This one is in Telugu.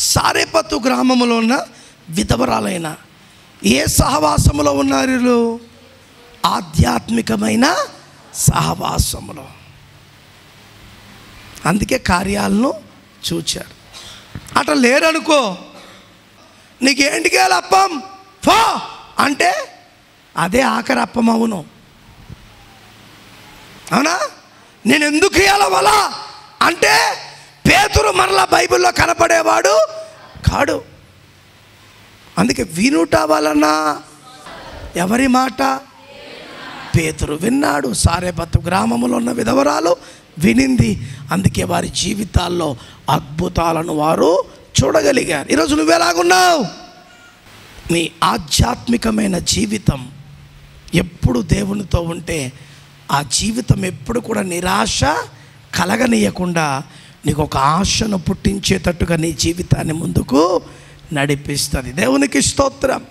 సారెపతు గ్రామంలో ఉన్న విధవరాలైన ఏ సహవాసములో ఉన్నారు వీళ్ళు? ఆధ్యాత్మికమైన సహవాసములో. అందుకే కార్యాలను చూచారు. అట్లా లేరనుకో, నీకేంటికి వెళ్ళి అప్పం ఫో అంటే అదే ఆఖరి అప్పం. అవును, అవునా? నేను ఎందుకు ఇవ్వాల వల అంటే పేతురు మరలా బైబిల్లో కనపడేవాడు కాడు. అందుకే వినుట వలన ఎవరి మాట? పేతురు విన్నాడు, సారెపతు గ్రామంలో ఉన్న విధవరాలు వినింది. అందుకే వారి జీవితాల్లో అద్భుతాలను వారు చూడగలిగారు. ఈరోజు నువ్వెలాగున్నావు? నీ ఆధ్యాత్మికమైన జీవితం ఎప్పుడు దేవునితో ఉంటే ఆ జీవితం ఎప్పుడు కూడా నిరాశ కలగనీయకుండా నీకు ఒక ఆశను పుట్టించేటట్టుగా నీ జీవితాన్ని ముందుకు నడిపిస్తుంది. దేవునికి స్తోత్రం.